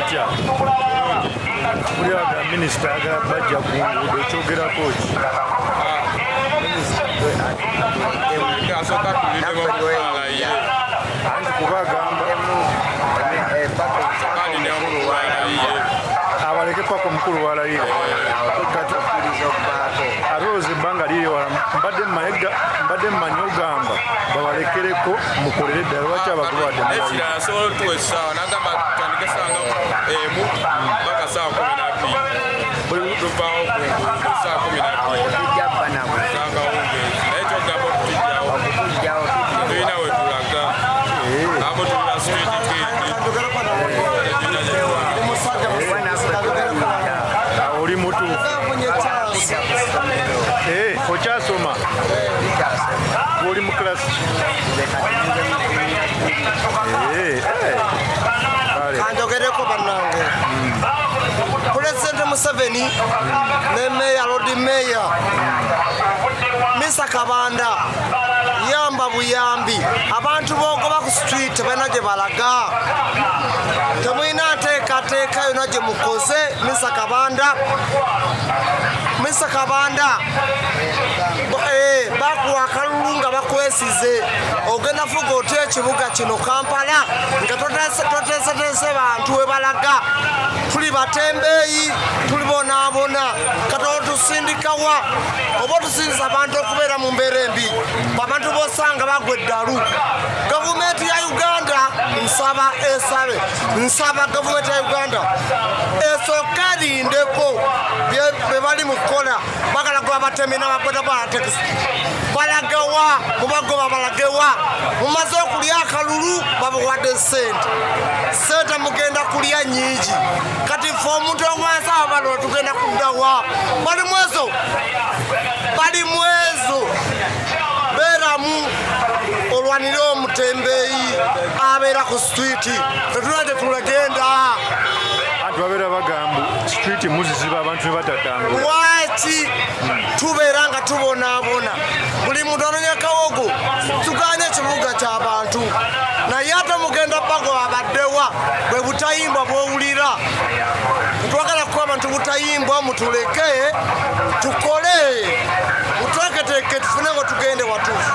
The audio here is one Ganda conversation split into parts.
otya buli aga minisita agala bajja ku nguudo ekyogerako ki anti kuba agamba abaleke paka omukulu walayire ate ebbanga liri wala mbadde mmanyi ogamba bawalekereko mukolere ddala lwaki abakubadde ekirala asobola otuwa essaawa nagamba tutandike essaawa mpaka saa 12 tuvaawo saa 12 osanga wungeezi naye kyogamba okutujjawo tulina we tulaga abo tulina street oli mutuufu okyasoma oli mu klasi kanjogereko bannange President Museveni ne Mayor Lord Mayor Mr. Kabanda yamba buyambi abantu bogoba ku street bana gye balaga temwina nteekateeka yonna gye mukoze Mr. Kabanda bakuwa akalulu nga bakwesize ogenda fuga otya ekibuga kino Kampala nga toteeseteese bantu we balaga tuli batembeeyi tuli bonaabona kati otusindikawa oba otusindisa abantu okubeera mu mbeera embi abantu bosanga bagwa eddalu gavumenti ya Uganda nsaba gavumenti ya Uganda esooka erindeko bye bali mu kukola bagala gwa batemi n'ababoda ba taxi balagawa mubagoba balagewa mumaze okulya akalulu babawadde sente mugenda kulya nyingi kati fe omuntu omwansi abalo tugenda kuddawa bali mwezo beeramu olwanire omutembeeyi abeera ku street tetulade tulagenda anti babeera bagamba street muziziba abantu ne batatambula lwaki tubeera nga tubonaabona buli muntu anonya kawogo tuganye ekibuga ky'abantu naye ate mugenda bago abaddewa bwe butayimbwa bwowulira twagala kuba abantu butayimbwa mutuleke tukole mutweketeeke tufune ngo tugende watufu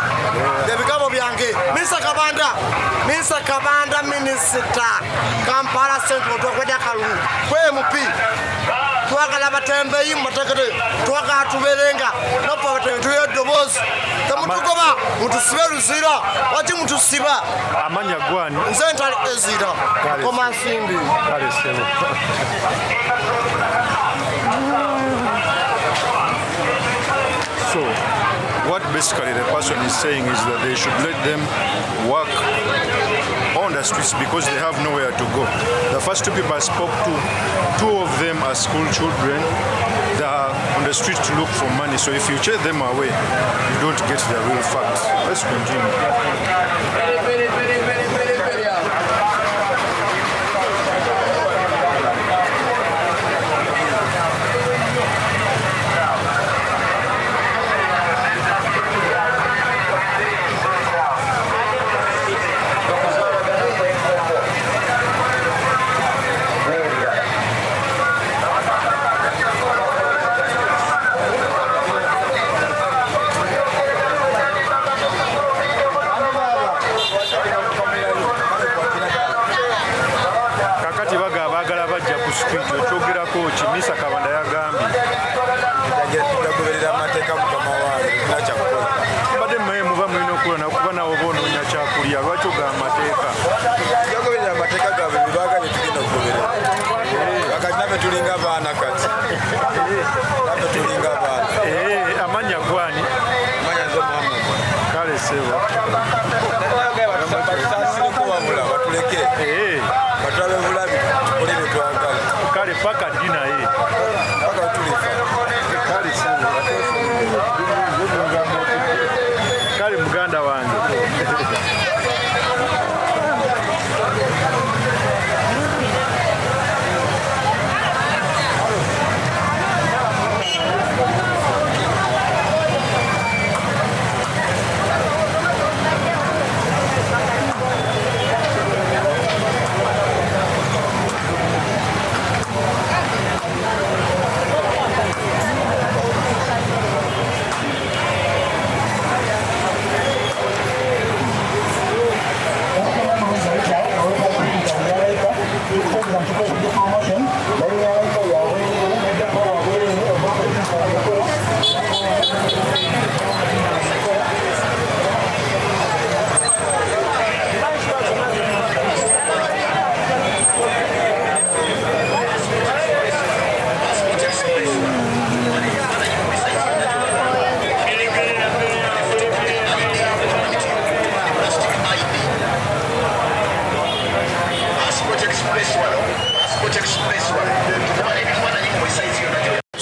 ebigambo byange Mr. Kabanda minisita Kampala Central twakwedya kalulu kwemupi twagala batembeeyi mumatekete twagala tubeerenga napa batembeeyi tuyo eddoboozi temutugoba mutusibe luzira waki mutusiba amanya gwani nze ntali ezira koma nsimbi kale sebo so what basically the person is saying is that they should let them work on the streets because they have nowhere to go. The first two people I spoke to, two of them are school children. They are on the street to look for money. So if you chase them away, you don't get the real facts. Let's continue.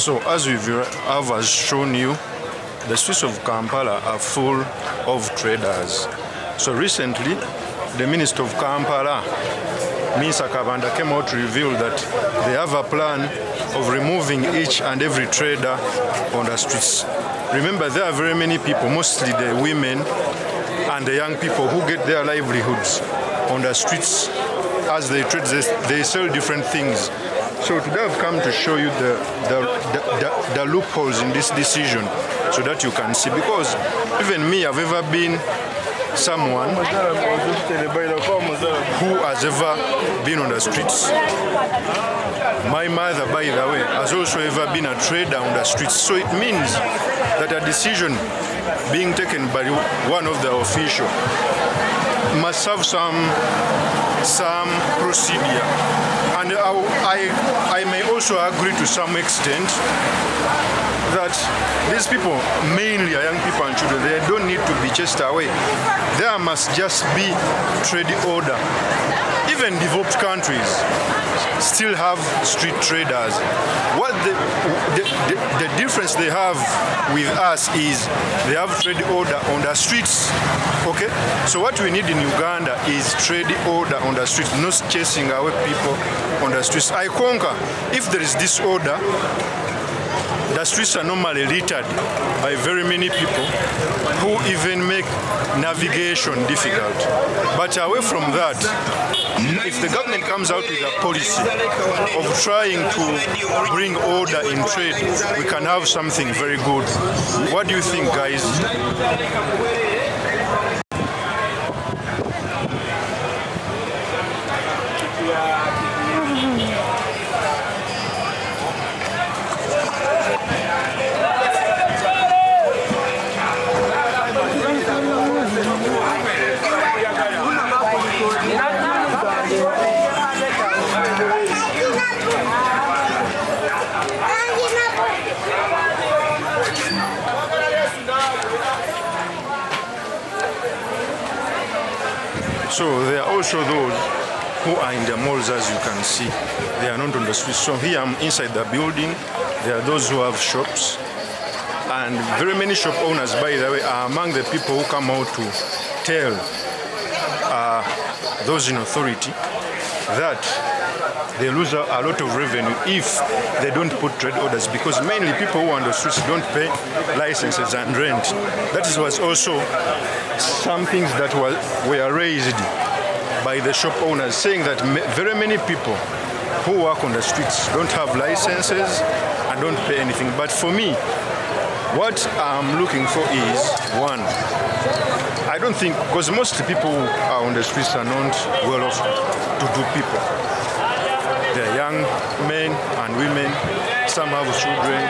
So as I've shown you, the streets of Kampala are full of traders. So recently, the Minister of Kampala, Mr. Kabanda, came out to reveal that they have a plan of removing each and every trader on the streets. Remember, there are very many people, mostly the women and the young people, who get their livelihoods on the streets. As they trade, they sell different things. So today I've come to show you the loopholes in this decision so that you can see. Because even me, I've ever been someone who has ever been on the streets. My mother, by the way, has also ever been a trader on the streets. So it means that a decision being taken by one of the officials must have some procedure. And I may also agree to some extent that these people, mainly young people and children, they don't need to be chased away. There must just be trade order. Even developed countries still have street traders. What the difference they have with us is they have trade order on the streets. Okay? So what we need in Uganda is trade order on the streets, not chasing away people on the streets. I conquer, if there is disorder, the streets are normally littered by very many people who even make navigation difficult. But away from that, if the government comes out with a policy of trying to bring order in trade, we can have something very good. What do you think, guys? So there are also those who are in the malls, as you can see. They are not on the streets. So here I'm inside the building. There are those who have shops. And very many shop owners, by the way, are among the people who come out to tell those in authority that they lose a lot of revenue if they don't put trade orders, because mainly people who are on the streets don't pay licenses and rent. That was also some things that were raised by the shop owners, saying that very many people who work on the streets don't have licenses and don't pay anything. But for me, what I'm looking for is, one, I don't think, because most people who are on the streets are not well-off to do people. They're young men and women, some have children,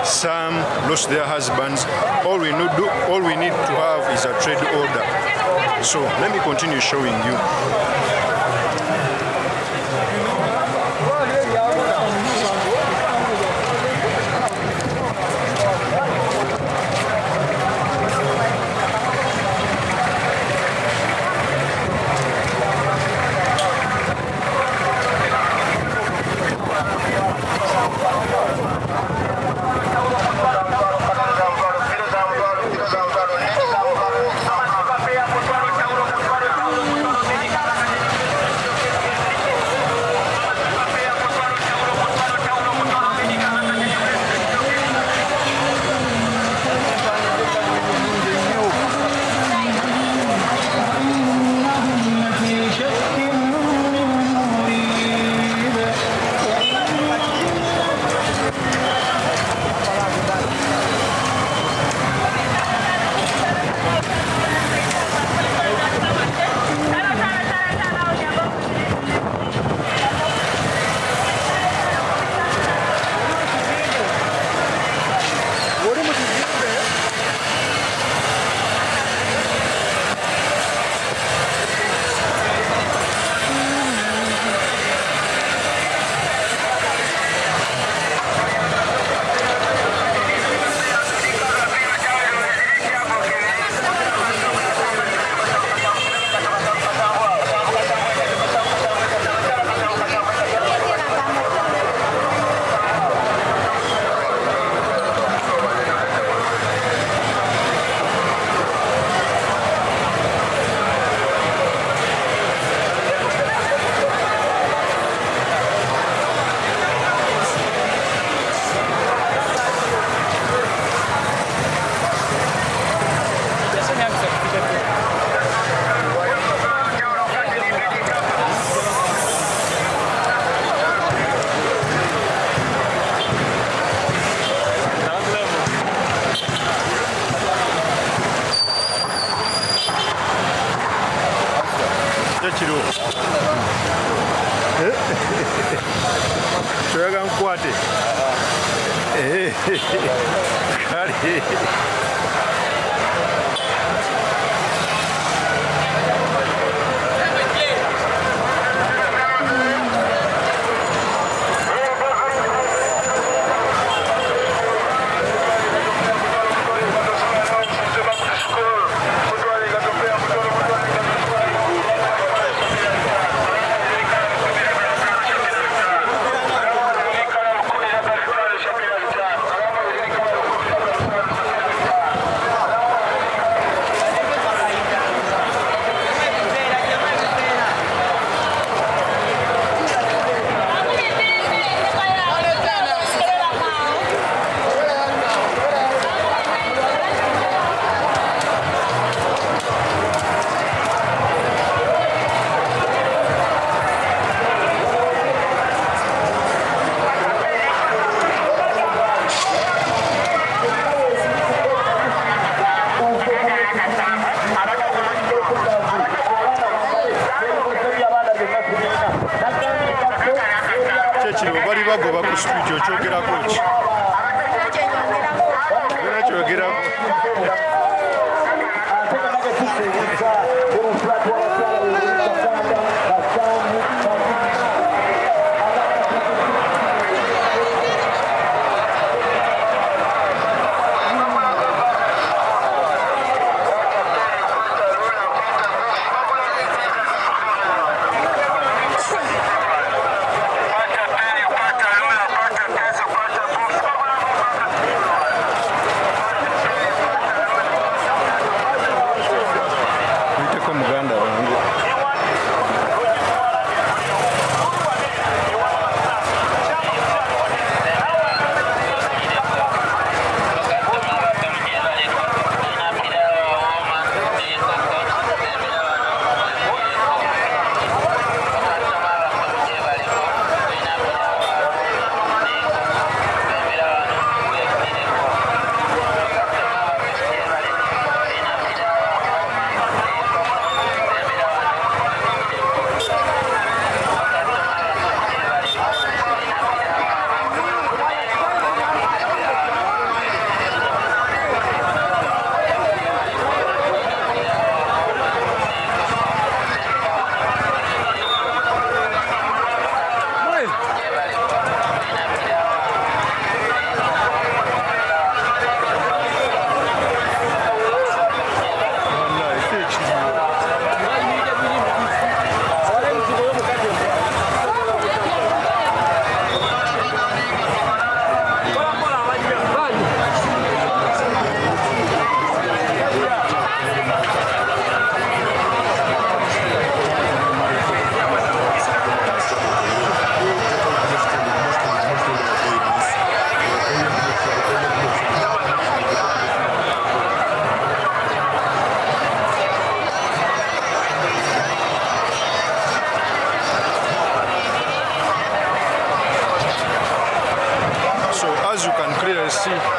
some lost their husbands. All we need to have is a trade order. So let me continue showing you. Toyaga nkwate. Kale. Bagoba ku street okyogerako ki? Kyogerako.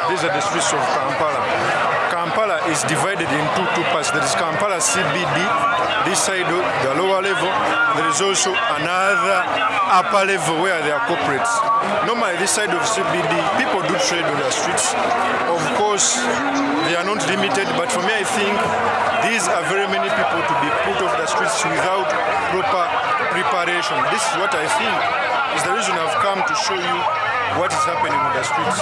These are the streets of Kampala. Kampala is divided into two parts. There is Kampala CBD, this side, the lower level. There is also another upper level where there are corporates. Normally, this side of CBD, people do trade on the streets. Of course, they are not limited, but for me, I think these are very many people to be put off the streets without proper preparation. This is what I think is the reason I've come to show you what is happening on the streets.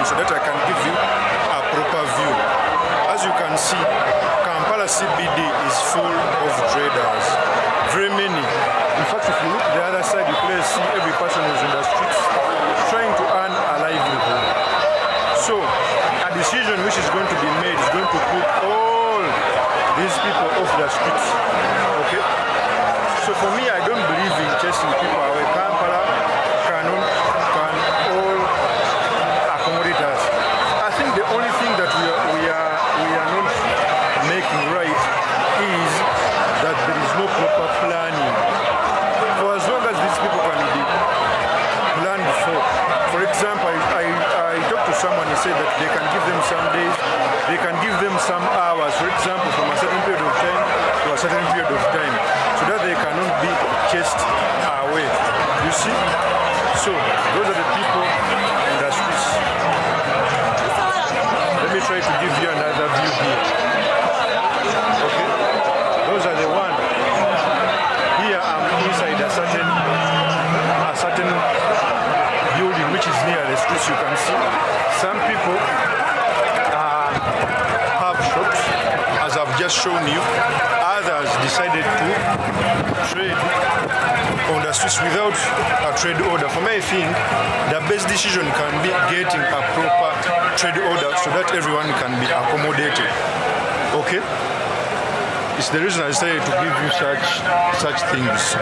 zoom so that I can give you a proper view. As you can see, Kampala CBD is full of traders, very many. In fact, if you look at the other side, you clearly see every person is in the streets trying to earn a livelihood. So, a decision which is going to be made is going to put all these people off the streets. Okay? So for me, I don't believe in chasing people away. Kampala can all accommodate us. I think the only thing that we are not making right is that there is no proper planning. For as long as these people can be planned for example, I talked to someone, he said that they can give them some days, they can give them some hours, for example, from a certain period of time to a certain period of time, so that they cannot be chased away. You see? So, those are the people in the streets. Let me try to give you another view here. Okay? Those are the ones. Here I'm inside a certain building which is near the streets. You can see some people have shops, as I've just shown you. Others decided to trade on the streets without a trade order. For me, I think the best decision can be getting a proper trade order so that everyone can be accommodated. Okay? It's the reason I decided to give you such things.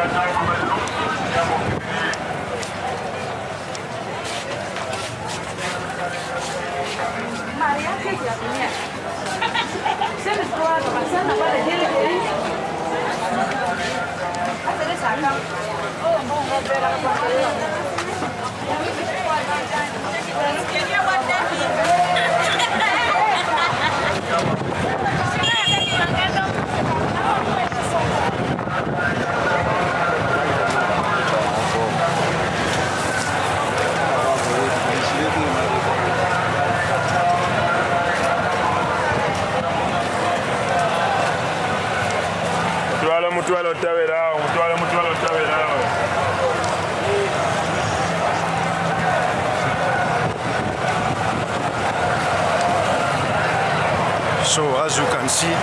So as you can see,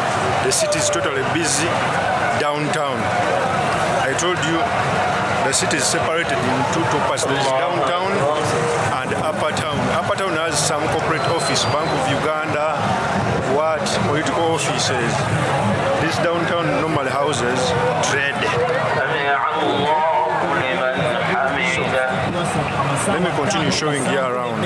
the city is totally busy downtown. I told you the city is separated in two parts. There is downtown and upper town. Upper town has some corporate office, Bank of Uganda, political offices. This downtown normal houses trade. Let me continue showing you around.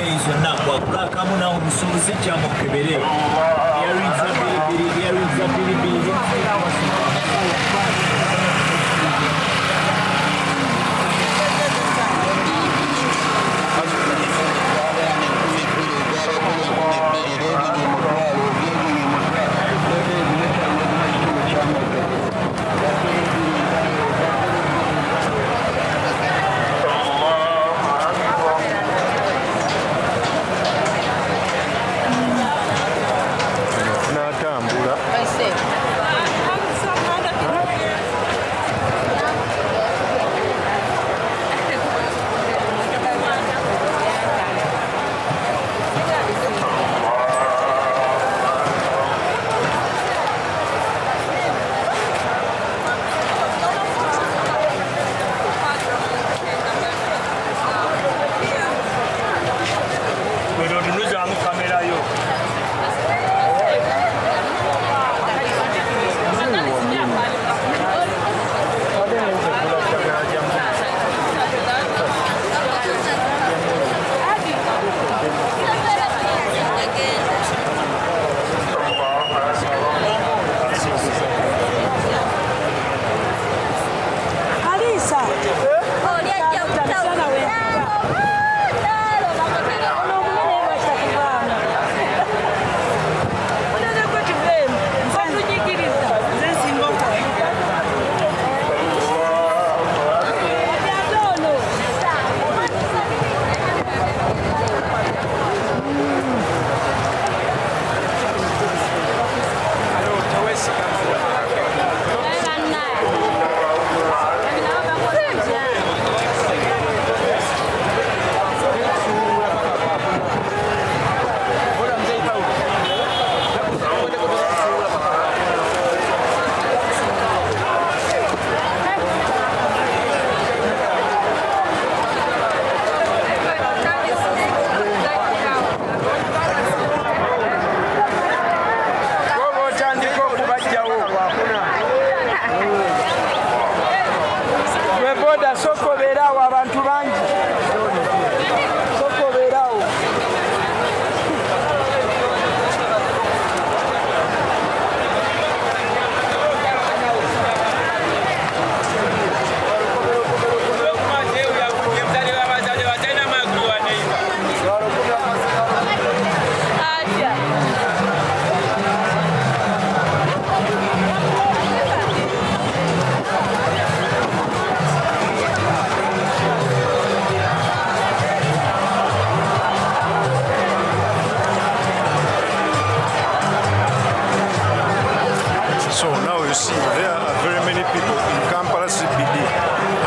So now you see there are very many people in Kampala CBD,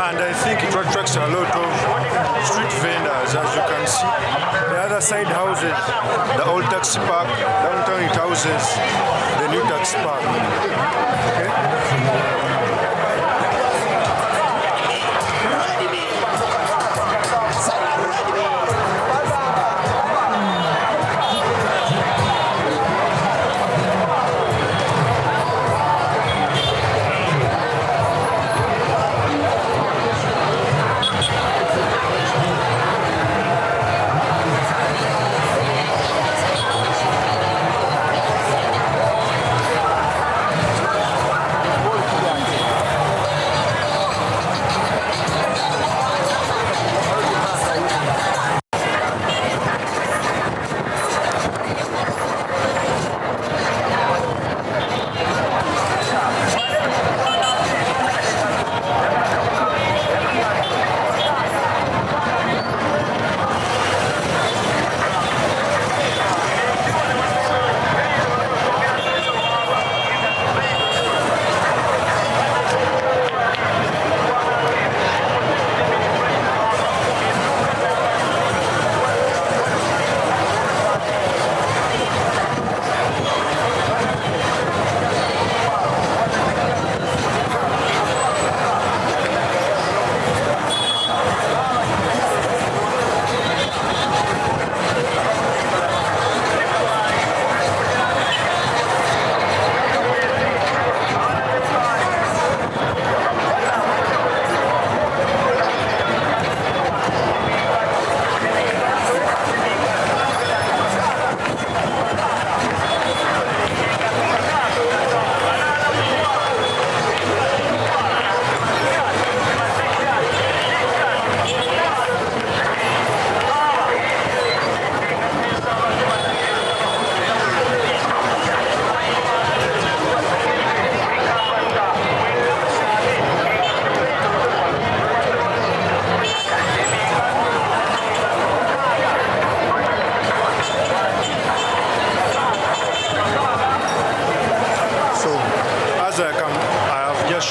and I think it attracts a lot of street vendors. As you can see, the other side houses, the old taxi park, downtown it houses the new taxi park. Okay?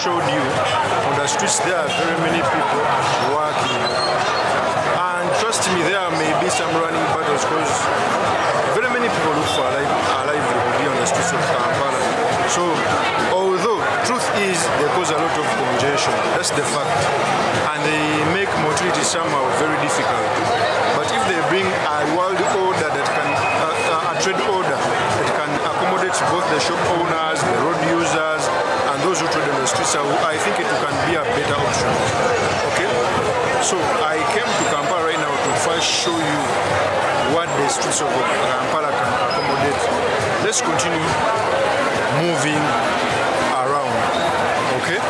Showed you on the streets there are very many people working, and trust me, there may be some running battles because very many people look for a livelihood on the streets of Kampala. So although truth is they cause a lot of congestion, that's the fact, and they make motility somehow very difficult, but if they bring a world order that can a trade order that can accommodate both the shop owners, the road users, and those who trade on the streets, I think it can be a better option. Okay? So I came to Kampala right now to first show you what the streets of Kampala can accommodate. Let's continue moving around. Okay?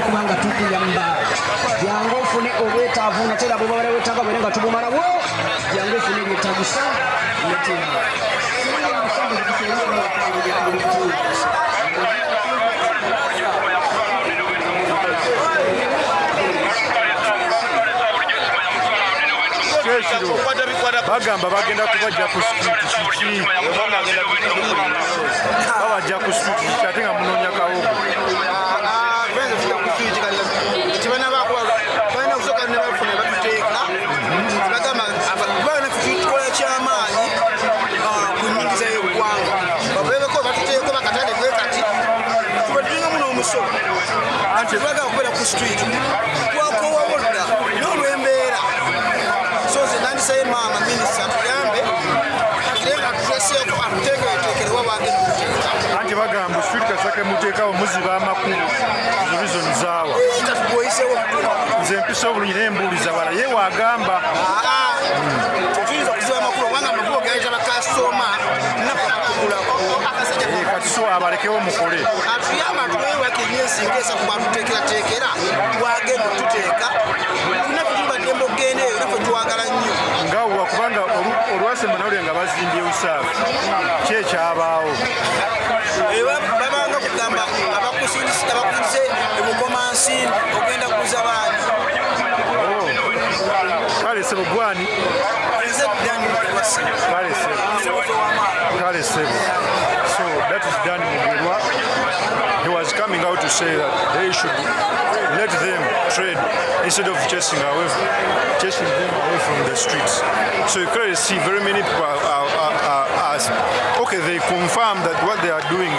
kubanga tukuyamba jangu ofune obwetaavu natera bwe bawala wetaaga bwe nga tubumala wo jangu ofune ebyetaagusa netima bagamba bagenda kubajja ku street kiki babajja ku street ate nga munoonya kawogo Street, walk over, no remember. say mama minister tuyambe akireka tuseeko atuteekereteekerewa bagenda okuteeka anti bagamba street kasake muteekawo muziba amakulu ezo bizoni zaawa tatugoyisewo nze mpisa obulungi naye mbuuliza wala ye waagamba tuyinza okuziba amakulu obanga amakubo gaita bakasoma nakukulako kati so abalekewo mukole atuyamba atuweewaka emyezi ng'esatu bwatuteekerateekera twagenda okututeeka tunaffe tubadde mbogenda eyo naffe twagala nnyo ngawwa kubanga olwasemba nawulire nga bazimbye busaafu kyekyabaawo babanga kugamba abakuze ebukomansi ogenda kuza baani kale sebo gwani kale sebo so that is done Mugerwa. He was coming out to say that they should let them trade instead of chasing them away from the streets. So you clearly see very many people are okay, they confirm that what they are doing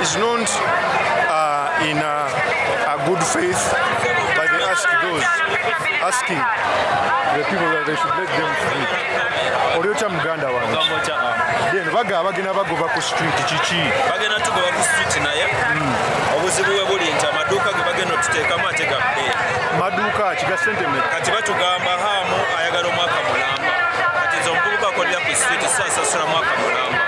is not in a good faith, but they asking the people that they should let them free. Olyocha muganda wange then bagenda bagoba ku street kiki bagenda tugoba ku street naye obuzibu bwe buli nti amaduuka ge bagenda otuteekamu ate gabbe maduuka kiga sentiment kati batugamba haamu ayagala omwaka mulamba kati nze omuvubuka akolera ku street saasasula mwaka mulamba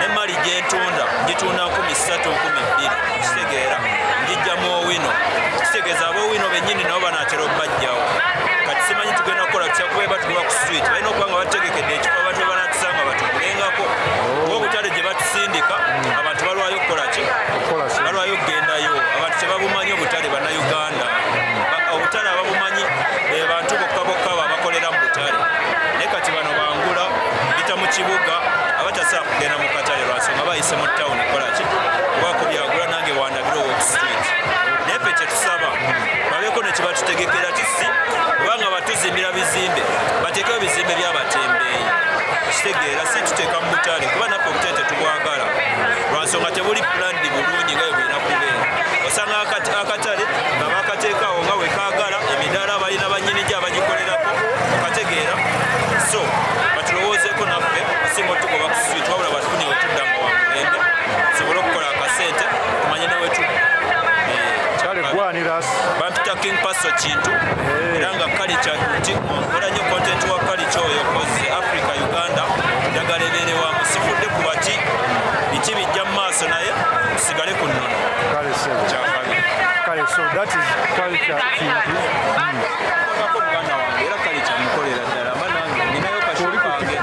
n'emmali gyentunda ngitunda 13,000 kitegeera ngijjamu owino kitegeeza ab'owino bennyini nabo banaatera obbajjawo kati simanyi tugenda kukola kyakubaye batugoba ku street balina okuba nga bategekedde ekifo abantu bwe banatusanga batugulengako kuba obutale gye batusindika abantu balwayo okukola ki balwayo okgendayo abantu tebabumanyi obutale bannayuganda obutale ababumanyi bantu bokka babakolera mu butale naye kati bano bangula bita mu kibuga abatasobola kugenda mu katale lwansonga bayise mu tawuni kola ki kubako byagula nange wandabirawo ku street naye fe kyetusaba babeeko nekibatutegekera tisi kubanga batuzimbira bizimbe bateekewo bizimbe byabatembeeyi kitegeera si tuteeka mu butale kuba naffe obutale tetubwagala lwansonga tebuli plandi bulungi nga bwe bulina kubeera osanga akatale nga bakateekawo nga bwe kaagala emidaala balina bannyini gye abagikolerako okategeera so batulowoozeeko naffe asinga otugoba ku street wabula batufuni wetudda nga wamulembe tusobole okukola akasente tumanye newetudda bampita king paso kintu era nga kalica nti nkola nnyo content wa kalica oyo kozi africa uganda njagala ebeerewa musifudde ku bati biki bijja mu maaso naye tusigale ku nnono kale so that is culture kintu ako muganda wange era kalica mukolera ddala mba nange ninayo kashopu kange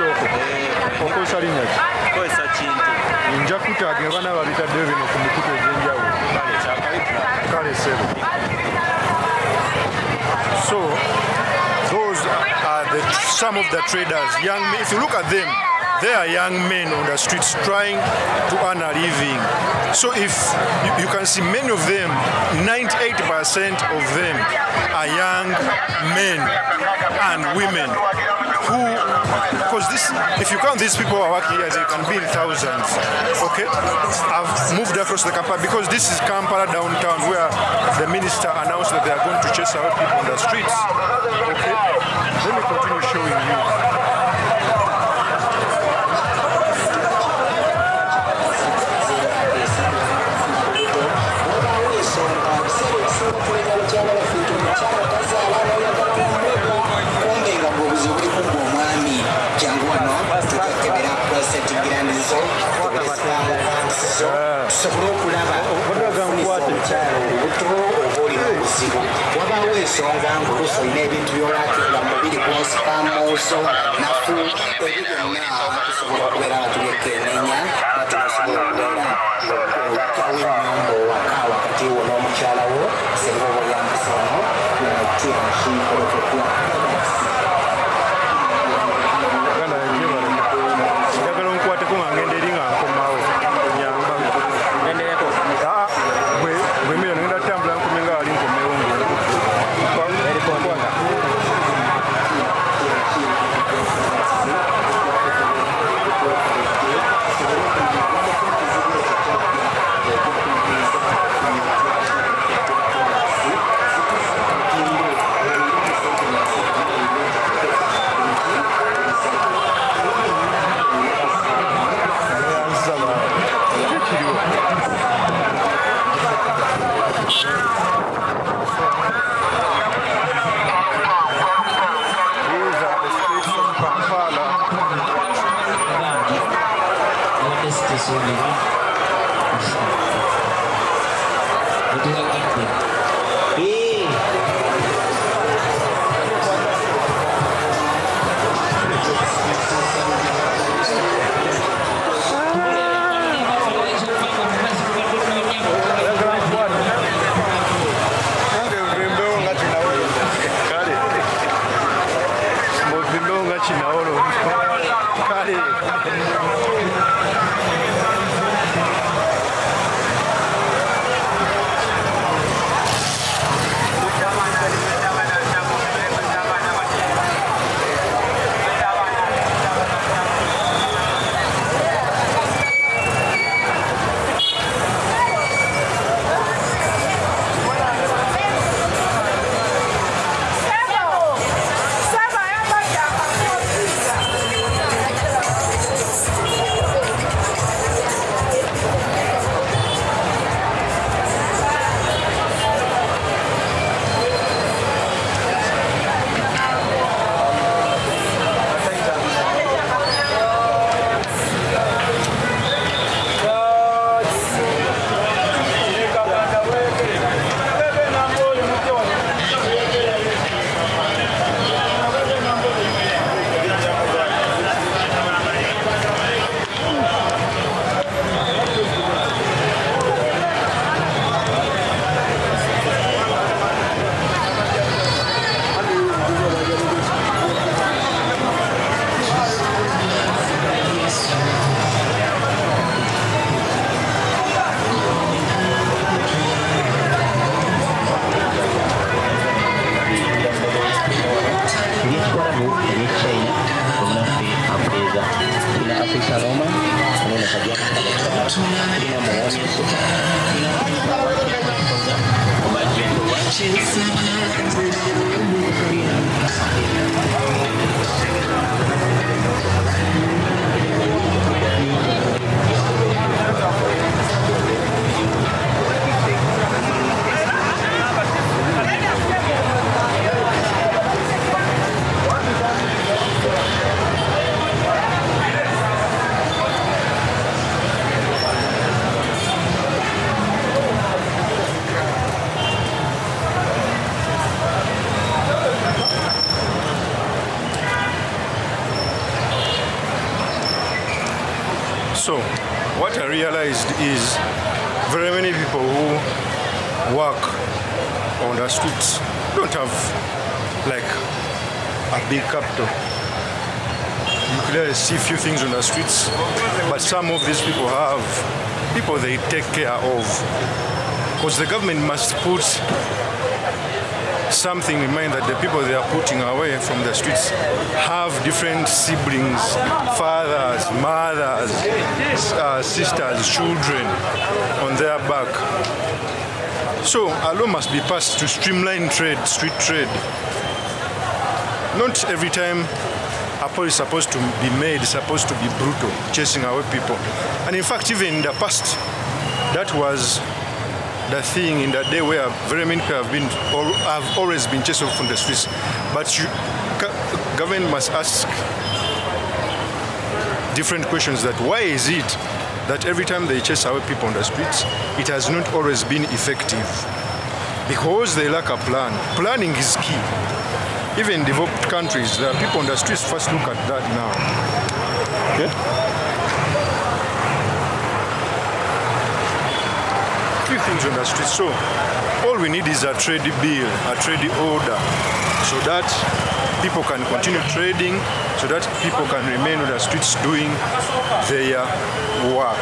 okozesa linnya ki kozesa kintu nja kutaagira bana babitaddeyo bino ku mikutu egy'enjawulo kale kyakalipu kale sebo so those are some of the traders, young men. If you look at them, they are young men on the streets trying to earn a living. So if you can see many of them, 98% of them are young men and women who, because if you count these people who are working here, they can be in thousands, okay? I've moved across the Kampala because this is Kampala downtown where the minister announced that they are going to chase away people on the streets, okay? Let me continue showing you. wabawo ensonga ng'oluusi olina ebintu by'olakinga mu mubiri gw'osikamuuso nafu ebyo byonna tusobola okubeera nga tulyekenneenya nga tunasobola okubeera okawo ennyumba owaka wakati wo n'omukyala wo senga oba oyambisa ono nakikolokekwa njagala onkwateko nga ngenda eri nga nkomawo nyamba bwemira nogenda tambula nkomye nga wali nkomewo Peru, ini China, kemudian Afrika, China, Afrika Roma, kemudian saja China mau So, what I realized is very many people who work on the streets don't have like a big capital. You clearly see few things on the streets, but some of these people have people they take care of. Because the government must put something in mind that the people they are putting away from the streets have different siblings, fathers, mothers, sisters, children on their back. So a law must be passed to streamline trade, street trade. Not every time a police is supposed to be made, supposed to be brutal, chasing away people. And in fact, even in the past, that was the thing in the day where very many people have always been chased off from the streets. But government must ask different questions that why is it that every time they chase away people on the streets, it has not always been effective? Because they lack a plan. Planning is key. Even in developed countries, the people on the streets first look at that now. Okay? Few things on the streets. So all we need is a trade bill, a trade order, so that people can continue trading, so that people can remain on the streets doing their work.